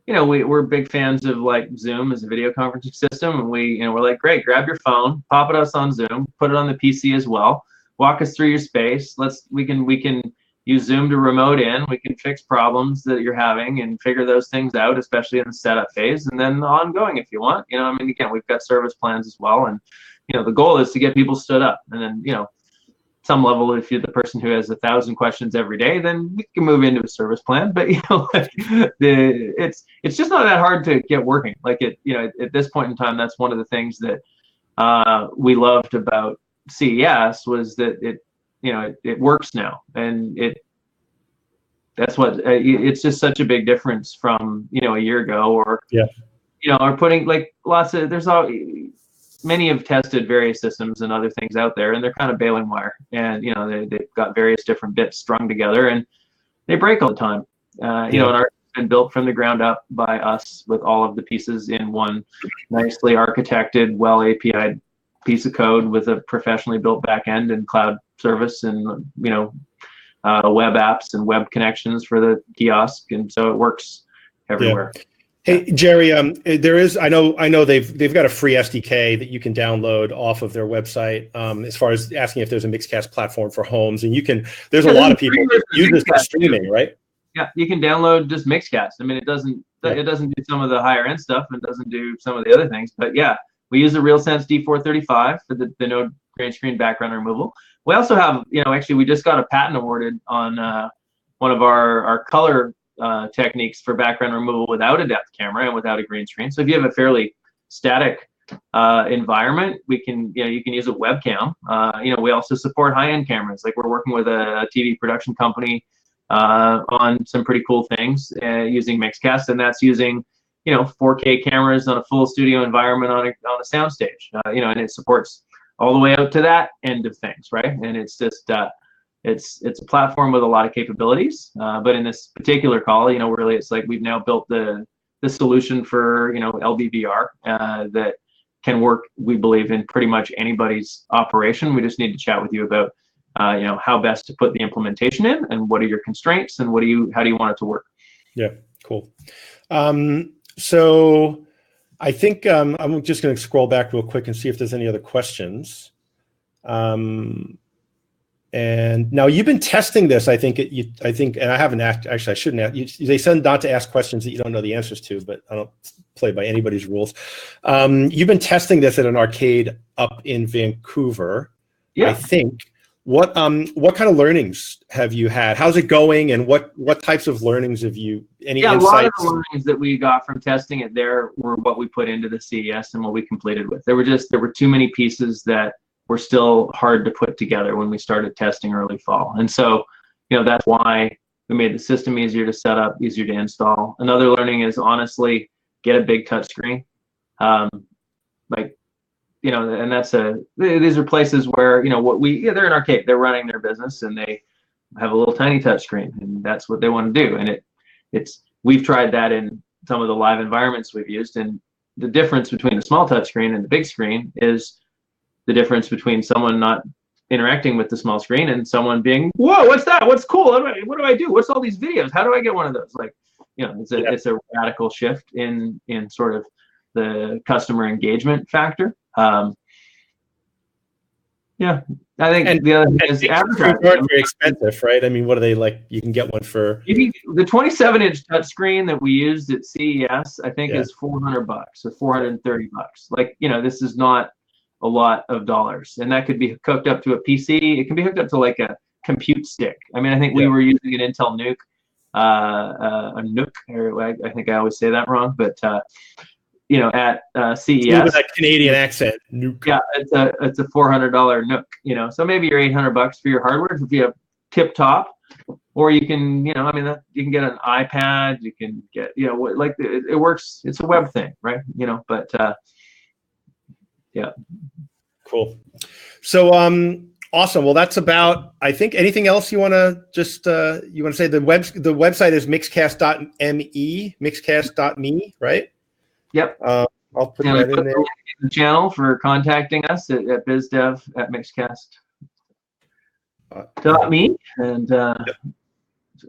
S2: we're big fans of like Zoom as a video conferencing system, and we're like, great, grab your phone, pop it us on Zoom, put it on the PC as well, walk us through your space. We can use Zoom to remote in, we can fix problems that you're having and figure those things out, especially in the setup phase, and then ongoing if you want. Again, we've got service plans as well, and the goal is to get people stood up, and then, some level, if you're the person who has 1,000 questions every day, then we can move into a service plan. But it's just not that hard to get working. Like at this point in time, that's one of the things that we loved about CES was that it works now, and that's what it's just such a big difference from a year ago, or or putting like many have tested various systems and other things out there, and they're kind of baling wire, and they've got various different bits strung together, and they break all the time. And ours has been built from the ground up by us with all of the pieces in one nicely architected, well API piece of code with a professionally built back end and cloud service, and web apps and web connections for the kiosk, and so it works everywhere.
S1: Yeah. Hey Jerry, there is I know they've got a free SDK that you can download off of their website, as far as asking if there's a Mixcast platform for homes, and there's a lot of people that use this for streaming, right?
S2: Yeah, you can download just Mixcast. I mean, it doesn't do some of the higher end stuff, and it doesn't do some of the other things, but yeah, we use the RealSense D435 for the no green screen background removal. We also have, actually we just got a patent awarded on one of our color techniques for background removal without a depth camera and without a green screen. So if you have a fairly static environment, you can use a webcam. We also support high-end cameras. Like we're working with a TV production company on some pretty cool things using Mixcast, and that's using 4K cameras on a full studio environment on a soundstage. And it supports all the way out to that end of things, right? And it's just it's a platform with a lot of capabilities, but in this particular call, really it's like we've now built the solution for LBVR that can work, we believe, in pretty much anybody's operation. We just need to chat with you about how best to put the implementation in, and what are your constraints, and how do you want it to work.
S1: Yeah, cool. So I think I'm just going to scroll back real quick and see if there's any other questions. And now you've been testing this, I think, and I haven't actually, I shouldn't have. They said not to ask questions that you don't know the answers to, but I don't play by anybody's rules. You've been testing this at an arcade up in Vancouver, I think. What kind of learnings have you had? How's it going, and what types of learnings have you? Any insights?
S2: A lot of the learnings that we got from testing it there were what we put into the CES and what we completed with. There were too many pieces that were still hard to put together when we started testing early fall. And so, that's why we made the system easier to set up, easier to install. Another learning is, honestly, get a big touchscreen. And these are places where, they're an arcade, they're running their business, and they have a little tiny touchscreen, and that's what they want to do. And we've tried that in some of the live environments we've used, and the difference between the small touchscreen and the big screen is the difference between someone not interacting with the small screen and someone being, whoa, what's that? What's cool? What do I do? What's all these videos? How do I get one of those? It's a radical shift in sort of the customer engagement factor. I think the other thing is advertising.
S1: Very expensive, right? I mean, what are they like? You can get one for
S2: the 27-inch touchscreen that we used at CES, I think, is $400 or $430. Like, this is not a lot of dollars, and that could be hooked up to a PC. It can be hooked up to like a compute stick. I mean, I think we were using an Intel NUC, a NUC, or I think I always say that wrong, but at CES,
S1: with that Canadian accent, NUC.
S2: Yeah, it's a $400 NUC. So maybe you're $800 for your hardware. If you have tip top, or you can, you know, I mean, you can get an iPad, you can get, you know, like it works. It's a web thing, right? You know, but yeah.
S1: Cool. So awesome. Well, that's about, I think. Anything else you want to just you want to say? The website is mixcast.me, mixcast.me, right?
S2: Yep.
S1: I'll put that in there.
S2: The channel for contacting us at bizdev@mixcast.me and
S1: Yep.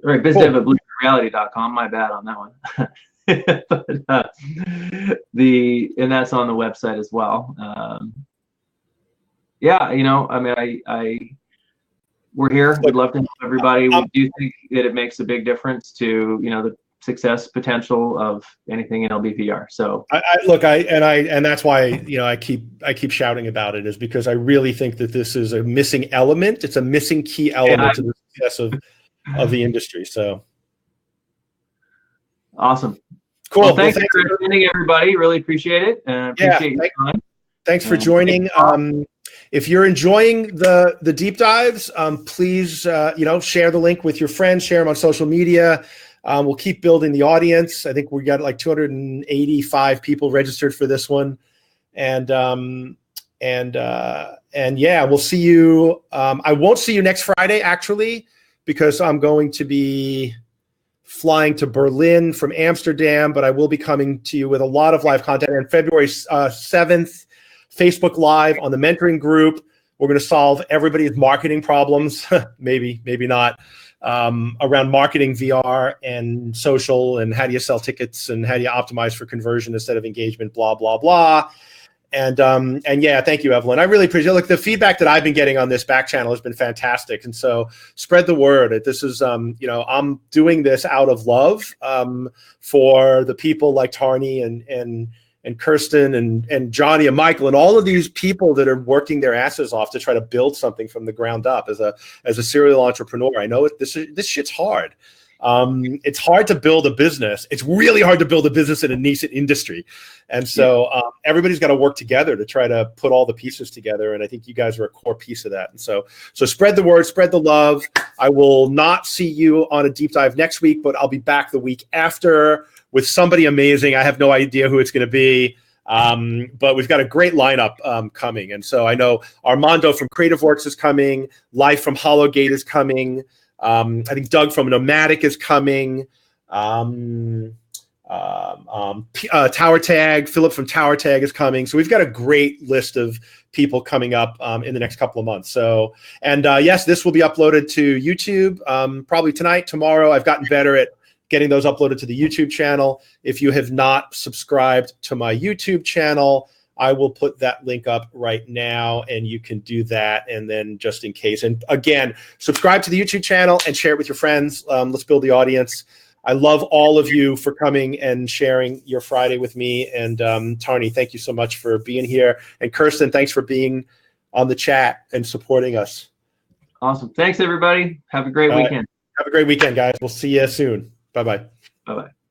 S2: right, bizdev@bluereality.com. My bad on that one. But and that's on the website as well. Yeah, you know, I mean, we're here. We'd love to help everybody. We do think that it makes a big difference to, you know, the success potential of anything in LBVR. So
S1: and that's why, you know, I keep shouting about it, is because I really think that this is a missing element. It's a missing key element to the success of the industry. So
S2: awesome.
S1: Cool.
S2: Well, thanks for attending, everybody. Really appreciate it. Appreciate your time.
S1: Thanks for joining. If you're enjoying the deep dives, please you know, share the link with your friends, share them on social media. We'll keep building the audience. I think we got like 285 people registered for this one, and yeah, we'll see you. I won't see you next Friday, actually, because I'm going to be flying to Berlin from Amsterdam, but I will be coming to you with a lot of live content. And February 7th, Facebook Live on the mentoring group. We're going to solve everybody's marketing problems, maybe not, around marketing VR and social, and how do you sell tickets, and how do you optimize for conversion instead of engagement, blah, blah, blah. And yeah, thank you, Evelyn. I really appreciate it. Look, the feedback that I've been getting on this back channel has been fantastic. And so spread the word. This is, you know, I'm doing this out of love for the people like Tarrnie and Kirsten and Johnny and Michael and all of these people that are working their asses off to try to build something from the ground up as a serial entrepreneur. I know this shit's hard. It's hard to build a business. It's really hard to build a business in a nascent industry. And so everybody's got to work together to try to put all the pieces together. And I think you guys are a core piece of that. And so spread the word, spread the love. I will not see you on a deep dive next week, but I'll be back the week after with somebody amazing. I have no idea who it's going to be. But we've got a great lineup coming. And so I know Armando from Creative Works is coming. Life from Hollowgate is coming. I think Doug from Nomadic is coming. Tower Tag, Philip from Tower Tag is coming. So we've got a great list of people coming up in the next couple of months. So, and yes, this will be uploaded to YouTube probably tonight, tomorrow. I've gotten better at getting those uploaded to the YouTube channel. If you have not subscribed to my YouTube channel, I will put that link up right now, and you can do that. And then just in case, and again, subscribe to the YouTube channel and share it with your friends. Let's build the audience. I love all of you for coming and sharing your Friday with me. And Tarrnie, thank you so much for being here. And Kirsten, thanks for being on the chat and supporting us.
S2: Awesome. Thanks, everybody. Have a great weekend.
S1: Have a great weekend, guys. We'll see you soon. Bye-bye.
S2: Bye-bye.